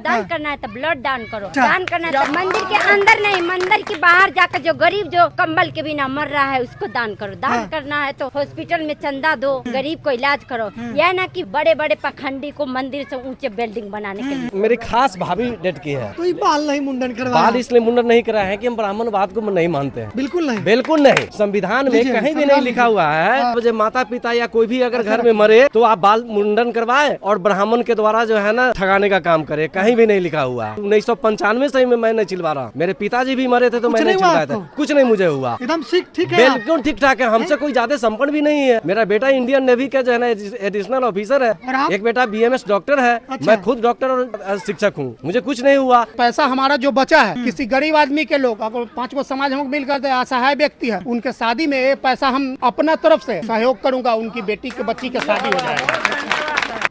दान करना है तो ब्लड दान करो, दान करना है तो मंदिर के अंदर नहीं, मंदिर के बाहर जाकर जो गरीब जो कंबल के बिना मर रहा है उसको दान करो। दान करना है तो हॉस्पिटल में चंदा दो, गरीब को इलाज करो। यह ना कि बड़े बड़े पखंडी को मंदिर से ऊंचे बिल्डिंग बनाने के लिए। मेरी खास भाभी डेट की है, तो ये बाल नहीं मुंडन करवाया? बाल इसलिए मुंडन नहीं कराया है कि हम ब्राह्मणवाद को नहीं मानते हैं। बिल्कुल नहीं, बिल्कुल नहीं। संविधान में कहीं भी नहीं लिखा हुआ है जब माता पिता या कोई भी अगर घर में मरे तो आप बाल मुंडन करवाए और ब्राह्मण के द्वारा जो है ना ठगाने का काम करे, कहीं भी नहीं लिखा हुआ है। 1995 से मैं नहीं चिलवा रहा। मेरे पिताजी भी मरे थे तो मैं नहीं चिलवाया था, कुछ नहीं मुझे हुआ। एकदम ठीक है, बिल्कुल ठीक ठाक है। हमसे कोई ज्यादा संपन्न भी नहीं है। मेरा बेटा इंडियन नेवी का जो है ना एडिशनल ऑफिसर है, एक बेटा BMS डॉक्टर है, मैं खुद डॉक्टर और शिक्षक हूँ। मुझे कुछ नहीं हुआ। पैसा हमारा जो बचा है किसी गरीब आदमी के लोग, अगर 5 गो समाज हम मिलकर दे, असहाय व्यक्ति है उनके शादी में ये पैसा हम अपना तरफ से सहयोग करूंगा, उनकी बेटी के बच्ची की शादी हो जाएगी।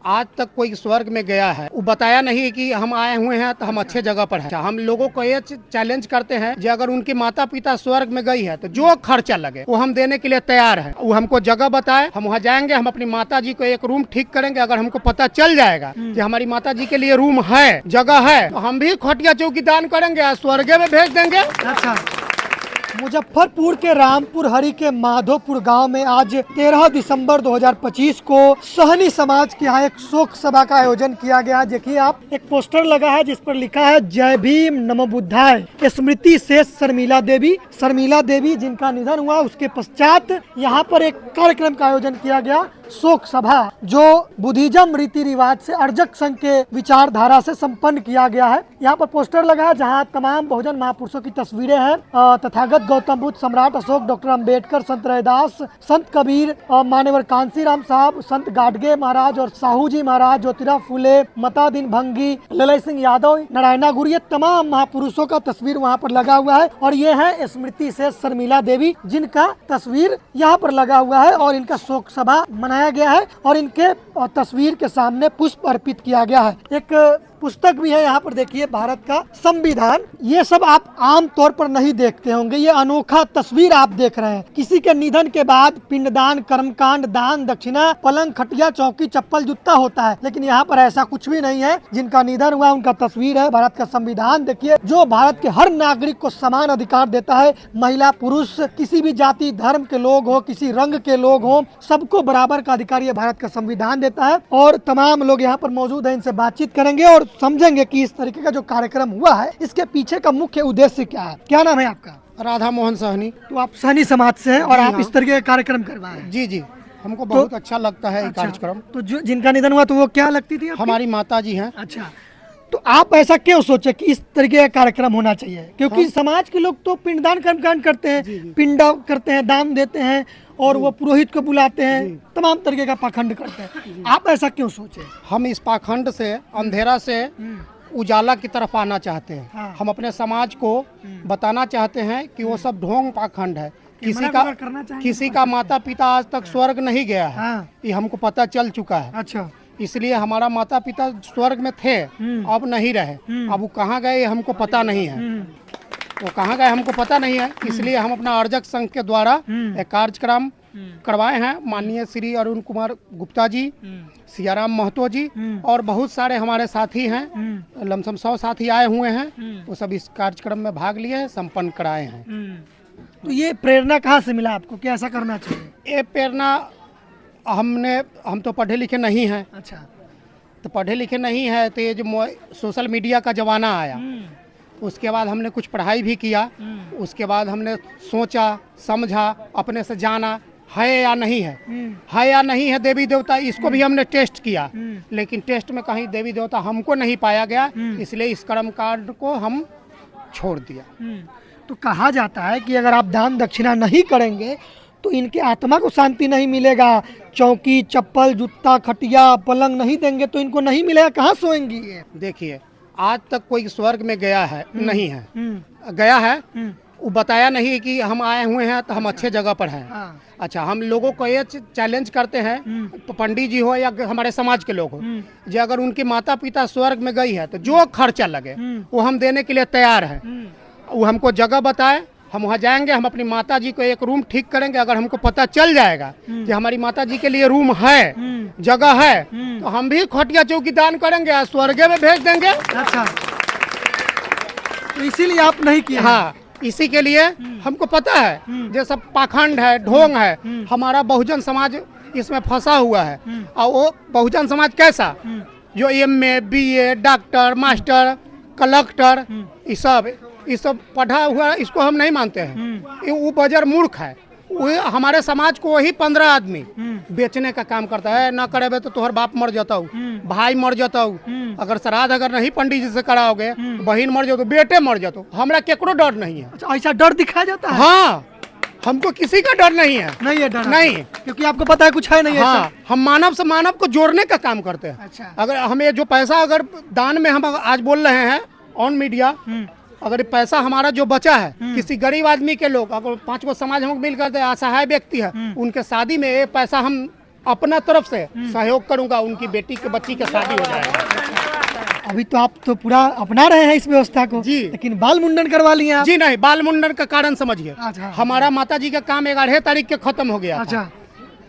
आज तक कोई स्वर्ग में गया है वो बताया नहीं कि हम आए हुए हैं तो हम अच्छे जगह पर हैं। हम लोगों को ये चैलेंज करते हैं कि अगर उनकी माता पिता स्वर्ग में गई है तो जो खर्चा लगे वो हम देने के लिए तैयार हैं। वो हमको जगह बताए, हम वहाँ जाएंगे, हम अपनी माता जी को एक रूम ठीक करेंगे। अगर हमको पता चल जाएगा कि हमारी माता जी के लिए रूम है, जगह है, तो हम भी खटिया चौकी दान करेंगे, स्वर्ग में भेज देंगे। अच्छा, मुजफ्फरपुर के रामपुर हरी के माधोपुर गांव में आज 13 दिसंबर 2025 को सहनी समाज के यहाँ एक शोक सभा का आयोजन किया गया। देखिए आप, एक पोस्टर लगा है जिस पर लिखा है जय भीम नमो बुद्धाय। स्मृति से शर्मिला देवी जिनका निधन हुआ, उसके पश्चात यहाँ पर एक कार्यक्रम का आयोजन किया गया, शोक सभा, जो बुद्धिज्म रीति रिवाज से अर्जक संघ के विचारधारा से संपन्न किया गया है। यहाँ पर पोस्टर लगा है जहाँ तमाम बहुजन महापुरुषों की तस्वीरें हैं। तथागत गौतम बुद्ध, सम्राट अशोक, डॉक्टर अंबेडकर, संत रैदास, संत कबीर, मान्यवर कांसीराम साहब, संत गाडगे महाराज और साहू जी महाराज, ज्योतिराव फुले, मता दिन भंगी, ललय सिंह यादव, नारायणा गुरु, ये तमाम महापुरुषों का तस्वीर वहाँ पर लगा हुआ है। और ये है स्मृति से शर्मिला देवी जिनका तस्वीर यहाँ पर लगा हुआ है और इनका शोक सभा मनाया गया है और इनके तस्वीर के सामने पुष्प अर्पित किया गया है। एक पुस्तक भी है यहाँ पर, देखिए, भारत का संविधान। ये सब आप आम तौर पर नहीं देखते होंगे, ये अनोखा तस्वीर आप देख रहे हैं। किसी के निधन के बाद पिंडदान, कर्मकांड, दान, दक्षिणा, पलंग, खटिया, चौकी, चप्पल, जूता होता है, लेकिन यहाँ पर ऐसा कुछ भी नहीं है। जिनका निधन हुआ उनका तस्वीर है। भारत का संविधान देखिए, जो भारत के हर नागरिक को समान अधिकार देता है। महिला, पुरुष, किसी भी जाति धर्म के लोग हो, किसी रंग के लोग हो, सबको बराबर का अधिकार ये भारत का संविधान देता है। और तमाम लोग यहाँ पर मौजूद है, इनसे बातचीत करेंगे और समझेंगे कि इस तरीके का जो कार्यक्रम हुआ है इसके पीछे का मुख्य उद्देश्य क्या है। क्या नाम है आपका? राधा मोहन सहनी। तो आप सहनी समाज से हैं और आप इस तरीके का कार्यक्रम करवाए? जी, हमको बहुत अच्छा लगता है ये कार्यक्रम। तो जो जिनका निधन हुआ तो वो क्या लगती थी? हमारी माता जी हैं। अच्छा, तो आप ऐसा क्यों सोचे कि इस तरीके का कार्यक्रम होना चाहिए? क्योंकि समाज के लोग तो पिंडदान कर्मकांड करते हैं, पिंडा करते हैं, दान देते हैं और वो पुरोहित को बुलाते हैं, तमाम तरीके का पाखंड करते हैं। आप ऐसा क्यों सोचे? हम इस पाखंड से, अंधेरा से उजाला की तरफ आना चाहते हैं। हाँ। हम अपने समाज को बताना चाहते हैं कि वो सब ढोंग पाखंड है। किसी का माता पिता आज तक स्वर्ग नहीं गया है। हाँ। ये हमको पता चल चुका है। अच्छा, इसलिए हमारा माता पिता स्वर्ग में थे, अब नहीं रहे। अब वो कहाँ गए हमको पता नहीं है। वो कहाँ गए हमको पता नहीं है। इसलिए हम अपना अर्जक संघ के द्वारा एक कार्यक्रम करवाए हैं। माननीय श्री अरुण कुमार गुप्ता जी, सियाराम महतो जी और बहुत सारे हमारे साथी हैं, लमसम 100 साथी आए हुए हैं। वो सब इस कार्यक्रम में भाग लिए हैं, संपन्न कराए हैं। तो ये प्रेरणा कहाँ से मिला आपको, क्या ऐसा करना चाहिए? ये प्रेरणा हम तो पढ़े लिखे नहीं हैं। अच्छा, तो पढ़े लिखे नहीं है तो ये जो सोशल मीडिया का जमाना आया, उसके बाद हमने कुछ पढ़ाई भी किया। उसके बाद हमने सोचा, समझा, अपने से जाना है या नहीं है, है या नहीं है देवी देवता। इसको भी हमने टेस्ट किया, लेकिन टेस्ट में कहीं देवी देवता हमको नहीं पाया गया। इसलिए इस कर्मकांड को हम छोड़ दिया। तो कहा जाता है कि अगर आप दान दक्षिणा नहीं करेंगे तो इनके आत्मा को शांति नहीं मिलेगा। चौकी, चप्पल, जूता, खटिया, पलंग नहीं देंगे तो इनको नहीं मिलेगा, कहाँ सोएंगी ये? देखिए, आज तक कोई स्वर्ग में गया है नहीं है, गया है वो बताया नहीं कि हम आए हुए हैं तो हम अच्छे जगह पर हैं। हाँ। अच्छा, हम लोगों को ये चैलेंज करते हैं, पंडित जी हो या हमारे समाज के लोग हो, जो अगर उनकी माता पिता स्वर्ग में गई है तो जो खर्चा लगे वो हम देने के लिए तैयार हैं। वो हमको जगह बताए, हम वहाँ जाएंगे, हम अपनी माता जी को एक रूम ठीक करेंगे। अगर हमको पता चल जाएगा कि हमारी माता जी के लिए रूम है, जगह है, तो हम भी खटिया चौकी दान करेंगे और स्वर्ग में भेज देंगे। अच्छा, तो इसीलिए आप नहीं किए? हाँ, इसी के लिए हमको पता है जो सब पाखंड है, ढोंग है, हमारा बहुजन समाज इसमें फंसा हुआ है। और वो बहुजन समाज कैसा, जो MA BA doctor master collector ये सब पढ़ा हुआ, इसको हम नहीं मानते हैं। ये वो बजर मूर्ख है। वो हमारे समाज को वही 15 आदमी बेचने का काम करता है। ना करेबे तो तोहर बाप मर जाता हूँ, भाई मर जाता हूँ, अगर श्राद्ध अगर नहीं पंडित जी से कराओगे, बहन मर जातो, बेटे मर जातो, हमरा केकरो डर नहीं है। अच्छा, ऐसा डर दिखाया जाता है? हाँ, हमको किसी का डर नहीं है। नहीं है डर? नहीं, क्योंकि आपको पता है कुछ है नहीं। हाँ, हम मानव से मानव को जोड़ने का काम करते हैं। अच्छा। अगर हमें जो पैसा अगर दान में हम आज बोल रहे हैं ऑन मीडिया, अगर पैसा हमारा जो बचा है किसी गरीब आदमी के लोग, अगर 5 गो समाज हम मिल करते असहाय व्यक्ति है, उनके शादी में ये पैसा हम अपना तरफ से सहयोग करूंगा, उनकी बेटी के बच्ची के शादी हो जाएगा। अभी तो आप तो पूरा अपना रहे हैं इस व्यवस्था को जी, लेकिन बाल मुंडन करवा लिए आप? जी नहीं, बाल मुंडन का कारण समझिए। अच्छा। हमारा माता जी का काम 11 तारीख के खत्म हो गया था। अच्छा।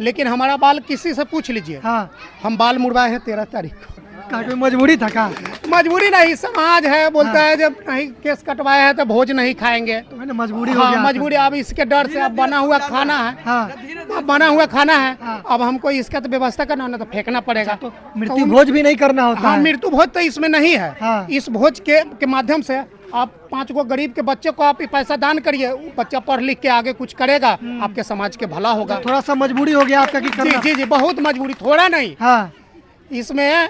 लेकिन हमारा बाल किसी से पूछ लीजिए, हाँ। हम बाल मुड़वाए हैं 13 तारीख को। कोई मजबूरी था का? मजबूरी नहीं, समाज है, बोलता है जब नहीं केस कटवाया है तो भोज नहीं खाएंगे, तो मैंने मजबूरी हो हाँ, गया। मजबूरी। अब इसके डर से अब बना हुआ खाना है, हाँ। अब बना हुआ खाना है, अब हमको इसका तो व्यवस्था करना है, तो फेंकना पड़ेगा। तो मृत्यु भोज भी नहीं करना होता हाँ, है? मृत्यु भोज तो इसमें नहीं है। हाँ। इस भोज के माध्यम से आप 5 गो गरीब के बच्चे को आप पैसा दान करिए, बच्चा पढ़ लिख के आगे कुछ करेगा, आपके समाज के भला होगा। तो थोड़ा सा मजबूरी हो गया आपका कि जी करना? जी जी, बहुत मजबूरी, थोड़ा नहीं। हाँ। इसमें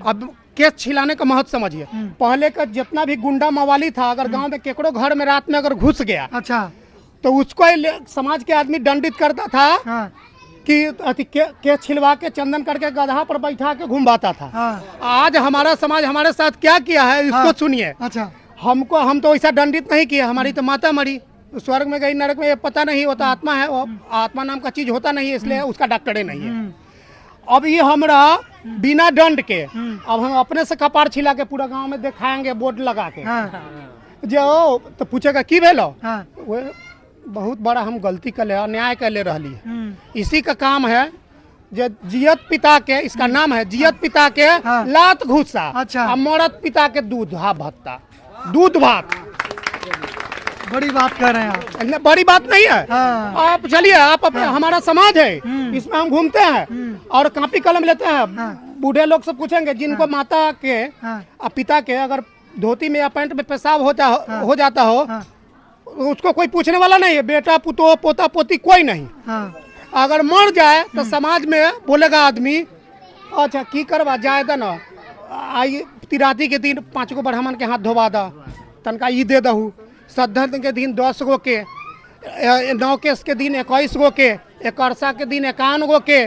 अब केस छिलाने का महत्व समझिए। पहले का जितना भी गुंडा मवाली था, अगर गांव में केकरो घर में रात में अगर घुस गया, अच्छा, तो उसको समाज के आदमी दंडित करता था। हाँ। कि केस छिलवा के चंदन करके गधा पर बैठा के घुमाता था। हाँ। आज हमारा समाज हमारे साथ क्या किया है, इसको सुनिए। अच्छा, हम तो ऐसा दंडित नहीं किया, हमारी तो माता मरी, स्वर्ग में गई, नरक में, ये पता नहीं होता, आत्मा है, आत्मा नाम का चीज होता नहीं है, इसलिए उसका डॉक्टरे नहीं है। अब ये हमरा बिना दंड के अब हम अपने से कपार छिला के पूरा गांव में दिखाएंगे बोर्ड लगा के। जो तो पूछेगा की भेलो, वो बहुत बड़ा हम गलती कर ले, अन्याय कर ले रही है। इसी का काम है जो जियत पिता के, इसका नाम है जियत पिता के लात घुसा। अच्छा। मरत पिता के दूध भत्ता, दूध भात। बड़ी बात कर रहे हैं आप। बड़ी बात नहीं है। हाँ। आप चलिए, आप हमारा समाज है, इसमें हम घूमते हैं और कॉपी कलम लेते हैं। बूढ़े लोग से पूछेंगे जिनको माता के और पिता के अगर धोती में या पैंट में पेशाब हो जाता हो, उसको कोई पूछने वाला नहीं है, बेटा पुतो पोता पोती कोई नहीं। अगर मर जाए तो समाज में बोलेगा आदमी, अच्छा की करवा जाए ना, आई तिराती के दिन 5 गो ब्राह्मण के हाथ धोवा दा, तनका ई दे दहू, सद्धन के दिन 10 गो के, 9 केस के दिन 21 गो के, 1 के दिन 51 गो के,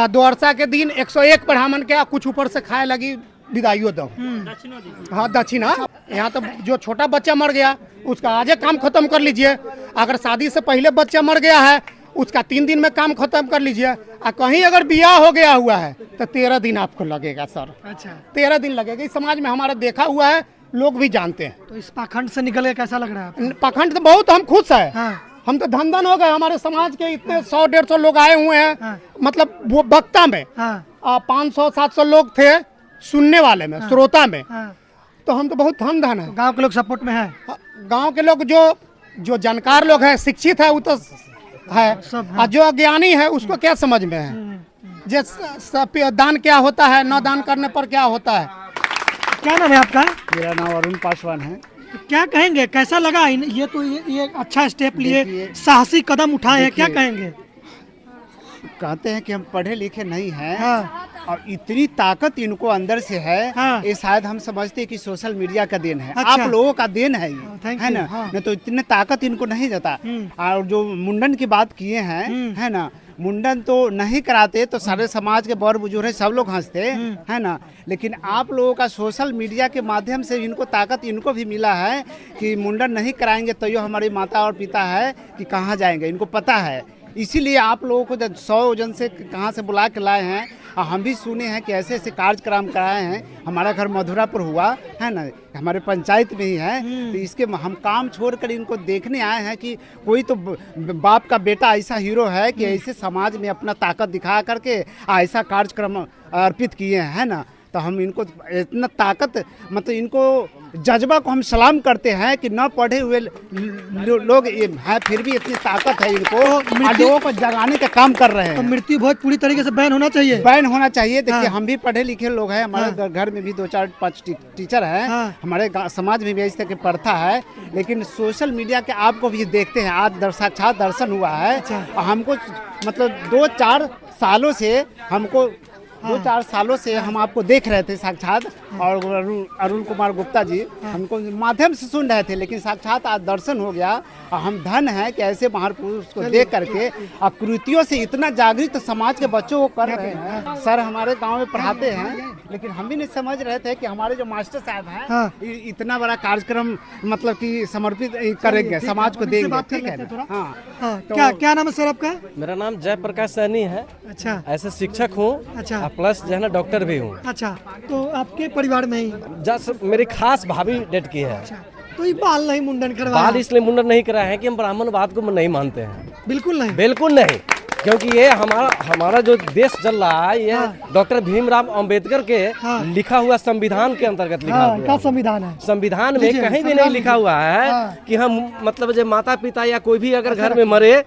2 के दिन 101 ब्राह्मण के, कुछ ऊपर से खाए लगी विदाइयो दो। हाँ, दक्षिणा। यहाँ तो जो छोटा बच्चा मर गया उसका आजे काम खत्म कर लीजिए। अगर शादी से पहले बच्चा मर गया है उसका 3 दिन में काम खत्म कर लीजिए। और कहीं अगर ब्याह हो गया हुआ है तो 13 दिन आपको लगेगा सर। अच्छा, 13 दिन लगेगा। इस समाज में हमारा देखा हुआ है, लोग भी जानते हैं। तो इस पाखंड से निकल के कैसा लग रहा है? पाखंड तो बहुत हम खुश है। हाँ। हम तो धन हो गए, हमारे समाज के इतने 100-150 लोग आए हुए हैं। हाँ। मतलब वो वक्ता में 500-700 लोग थे सुनने वाले में। हाँ। श्रोता में। हाँ। तो हम तो बहुत धन है। तो गांव के लोग सपोर्ट में है? गांव के लोग जो जानकार लोग हैं, शिक्षित है, वो तो है, और जो अज्ञानी है उसको क्या समझ में है जे दान क्या होता है, न दान करने पर क्या होता है। क्या नाम है आपका? मेरा नाम अरुण पासवान है। तो क्या कहेंगे, कैसा लगा ये तो ये अच्छा स्टेप लिए, साहसी कदम उठाए हैं, क्या कहेंगे? कहते हैं कि हम पढ़े लिखे नहीं हैं। हाँ। और इतनी ताकत इनको अंदर से है। हाँ। ये शायद हम समझते हैं कि सोशल मीडिया का देन है। अच्छा। आप लोगों का देन है ये, है ना। हाँ। नहीं तो इतने ताकत इनको नहीं देता। और जो मुंडन की बात किए हैं, है ना, मुंडन तो नहीं कराते तो सारे समाज के बड़ बुजुर्ग सब लोग हंसते, है ना। लेकिन आप लोगों का सोशल मीडिया के माध्यम से इनको ताकत इनको भी मिला है कि मुंडन नहीं कराएंगे तो ये हमारी माता और पिता है कि कहाँ जाएंगे, इनको पता है। इसीलिए आप लोगों को जब 100 जन से कहाँ से बुला के लाए हैं, और हम भी सुने हैं कि ऐसे ऐसे कार्यक्रम कराए हैं। हमारा घर मधुरापुर हुआ है ना, हमारे पंचायत में ही है, तो इसके हम काम छोड़कर इनको देखने आए हैं कि कोई तो बाप का बेटा ऐसा हीरो है कि ऐसे समाज में अपना ताकत दिखा करके ऐसा कार्यक्रम अर्पित किए हैं, है ना। तो हम इनको इतना ताकत, मतलब इनको जज्बा को हम सलाम करते हैं कि न पढ़े हुए लोग हैं, फिर भी इतनी ताकत है इनको, लोगों को जगाने का काम कर रहे हैं। तो मृत्यु भोज पूरी तरीके से बैन होना चाहिए, बैन होना चाहिए। देखिए हम भी पढ़े लिखे लोग हैं, हमारे घर में भी 2-4-5 टीचर हैं, हमारे समाज में भी इस तरह की प्रथा है, लेकिन सोशल मीडिया के आपको भी देखते हैं, आज साक्षात दर्शन हुआ है। और हमको मतलब 2-4 सालों से हमको 2-4 सालों से हम आपको देख रहे थे साक्षात, और अरुण कुमार गुप्ता जी हमको माध्यम से सुन रहे थे, लेकिन साक्षात आज दर्शन हो गया। और हम धन है कि ऐसे महापुरुष को देख करके कृतियों से इतना जागृत समाज के बच्चों को कर रहे हैं। सर हमारे गांव में पढ़ाते हैं, लेकिन हम भी नहीं समझ रहे थे कि हमारे जो मास्टर साहब हैं इतना बड़ा कार्यक्रम मतलब कि समर्पित करेंगे, समाज को देंगे। ठीक है, क्या नाम है सर आपका? मेरा नाम जयप्रकाश सैनी है। अच्छा, ऐसे शिक्षक हूँ। अच्छा, प्लस जो है ना डॉक्टर भी हूँ। अच्छा, तो आपके परिवार में ही जस्ट मेरी खास भाभी डेट की है। अच्छा, तो ये बाल नहीं मुंडन करवाया? बाल इसलिए मुंडन नहीं कराए हैं कि हम ब्राह्मणवाद को नहीं मानते हैं। बिल्कुल नहीं, बिल्कुल नहीं, क्योंकि ये हमारा जो देश चल रहा है ये डॉक्टर भीमराव अंबेडकर के लिखा हुआ संविधान के अंतर्गत लिखा हुआ क्या संविधान है? संविधान में कहीं भी नहीं लिखा हुआ है कि हम मतलब जो माता पिता या कोई भी अगर घर में मरे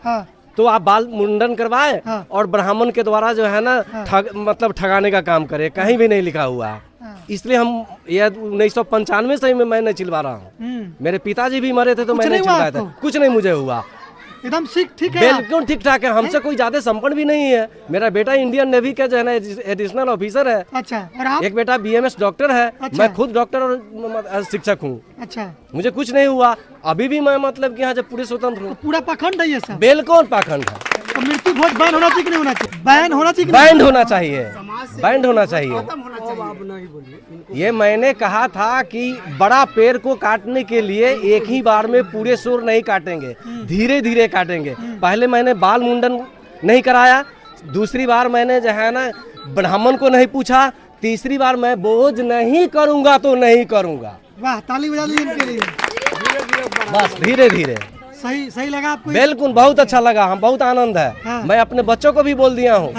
तो आप बाल मुंडन करवाए और ब्राह्मण के द्वारा जो है ना मतलब ठगाने का काम करे, कहीं भी नहीं लिखा हुआ है। इसलिए हम ये 1995 से मैं नहीं चिलवा रहा हूँ। मेरे पिताजी भी मरे थे तो मैं नहीं चिलवाया था, कुछ नहीं मुझे हुआ, एकदम ठीक है, बिल्कुल ठीक ठाक है। हमसे कोई ज्यादा संपन्न भी नहीं है। मेरा बेटा इंडियन नेवी का जो है ना एडिशनल ऑफिसर है। अच्छा, और आप? एक बेटा BMS डॉक्टर है। अच्छा। मैं खुद डॉक्टर और शिक्षक हूँ। अच्छा, मुझे कुछ नहीं हुआ, अभी भी मैं मतलब कि यहाँ जब पूरे स्वतंत्र हूँ। पूरा पाखंड है ये सब? बिल्कुल पाखंड है। तो मृत्यु भोज बैन होना चाहिए कि नहीं होना चाहिए? बैन होना चाहिए, बैंड होना चाहिए, बैंड होना चाहिए। ये मैंने कहा था कि बड़ा पेड़ को काटने के लिए एक ही बार में पूरे सुर नहीं काटेंगे, धीरे धीरे काटेंगे। पहले मैंने बाल मुंडन नहीं कराया, दूसरी बार मैंने जो है ना ब्राह्मण को नहीं पूछा, तीसरी बार मैं बोझ नहीं करूंगा तो नहीं करूंगा। वाह, ताली बजा लीजिए इनके लिए। बस धीरे धीरे। सही लगा आपको? बिल्कुल, बहुत अच्छा लगा, हम बहुत आनंद है। मैं अपने बच्चों को भी बोल दिया हूँ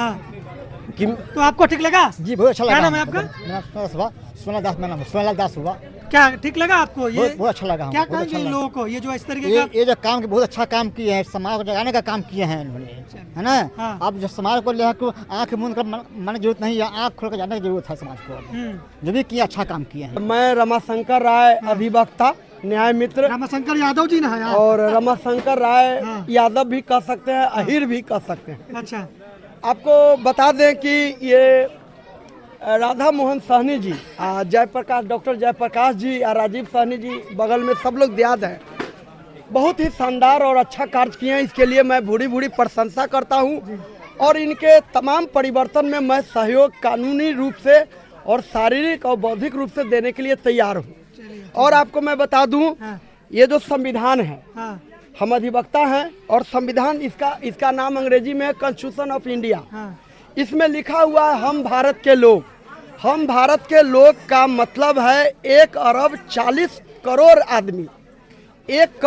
कि तो आपको ठीक लगा? जी बहुत अच्छा लगा। क्या नाम है आपका? सोनालाल दास हुआ। क्या ठीक लगा आपको ये? बहुत अच्छा लगा। क्या कहेंगे इन लोगों को, ये जो इस तरीके का ये जो काम बहुत अच्छा काम किए हैं, समाज को जगाने का काम किए हैं इन्होंने, है ना। अब जो समाज को लेकर आँख मूंद कर मन की जरूरत नहीं है, आँख खोल कर जाने की जरूरत है समाज को। जो भी किया अच्छा काम किए हैं। मैं रमाशंकर राय अधिवक्ता न्याय मित्र, रमाशंकर यादव जी ना है यार। और रमाशंकर राय यादव भी कह सकते हैं, अहिर भी कह सकते हैं। अच्छा, आपको बता दें कि ये राधा मोहन सहनी जी, जयप्रकाश, डॉक्टर जयप्रकाश जी और राजीव सहनी जी बगल में सब लोग दियाद हैं, बहुत ही शानदार और अच्छा कार्य किए हैं। इसके लिए मैं भूरी प्रशंसा करता हूं, और इनके तमाम परिवर्तन में मैं सहयोग कानूनी रूप से और शारीरिक और बौद्धिक रूप से देने के लिए तैयार हूँ। और आपको मैं बता दूं, ये जो संविधान है, हम अधिवक्ता हैं और संविधान इसका नाम अंग्रेजी में कॉन्स्टिट्यूशन ऑफ इंडिया। इसमें लिखा हुआ है हम भारत के लोग। हम भारत के लोग का मतलब है 1 अरब 40 करोड़ आदमी। 1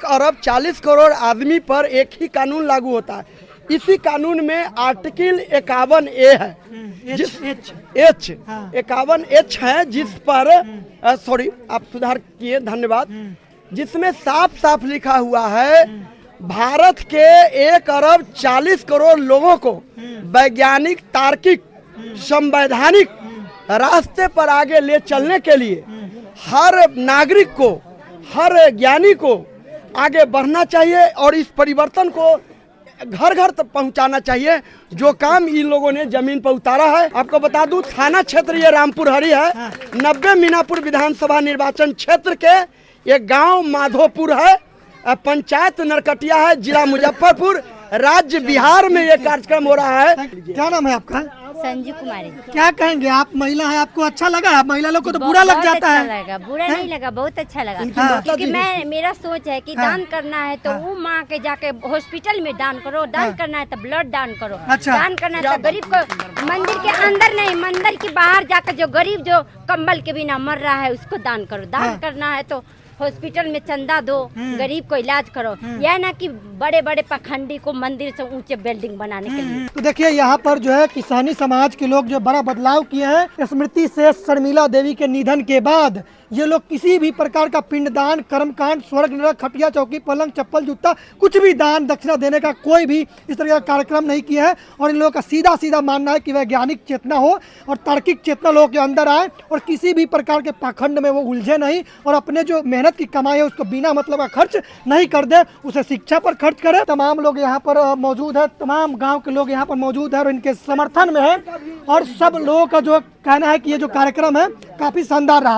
अरब 40 करोड़ आदमी पर एक ही कानून लागू होता है। इसी कानून में आर्टिकल 51A है, H 51H है, जिस पर सॉरी आप सुधार किए, धन्यवाद, जिसमें साफ साफ लिखा हुआ है भारत के 1 अरब 40 करोड़ लोगों को वैज्ञानिक, तार्किक, संवैधानिक रास्ते पर आगे ले चलने के लिए हर नागरिक को, हर ज्ञानी को आगे बढ़ना चाहिए और इस परिवर्तन को घर घर तक पहुंचाना चाहिए, जो काम इन लोगों ने जमीन पर उतारा है। आपको बता दूं, थाना क्षेत्र ये रामपुर हरी है। 90 मीनापुर विधानसभा निर्वाचन क्षेत्र के ये गांव माधोपुर है, पंचायत नरकटिया है, जिला मुजफ्फरपुर, राज्य बिहार में ये कार्यक्रम हो रहा है। क्या नाम है आपका? संजू कुमारी। क्या कहेंगे आप, महिला है, आपको अच्छा लगा? महिला लोग को तो बुरा लग जाता है। लगा, बुरा नहीं लगा, बहुत अच्छा लगा। क्योंकि मेरा सोच है कि दान करना है तो वो माँ के जाके हॉस्पिटल में दान करो, दान करना है तो ब्लड दान करो, दान करना है तो गरीब को, मंदिर के अंदर नहीं, मंदिर के बाहर जाकर जो गरीब जो कंबल के बिना मर रहा है उसको दान करो। दान करना है तो हॉस्पिटल में चंदा दो, गरीब को इलाज करो, यह ना कि बड़े बड़े पखंडी को मंदिर से ऊंचे बिल्डिंग बनाने के लिए। तो देखिए यहाँ पर जो है किसानी समाज के लोग जो बड़ा बदलाव किए हैं। स्मृति से शर्मिला देवी के निधन के बाद ये लोग किसी भी प्रकार का पिंडदान, कर्मकांड, स्वर्ग नरक, खटिया चौकी, पलंग, चप्पल, जूता, कुछ भी दान दक्षिणा देने का कोई भी इस तरह का कार्यक्रम नहीं किया है। और इन लोगों का सीधा सीधा मानना है कि वैज्ञानिक चेतना हो और तार्किक चेतना लोगों के अंदर आए और किसी भी प्रकार के पाखंड में वो उलझे नहीं और अपने जो मेहनत की कमाई है उसको बिना मतलब का खर्च नहीं कर दे, उसे शिक्षा पर खर्च करे। तमाम लोग यहाँ पर मौजूद है, तमाम गाँव के लोग यहाँ पर मौजूद है और इनके समर्थन में है और सब लोगों का जो कहना है कि ये जो कार्यक्रम है काफी शानदार रहा।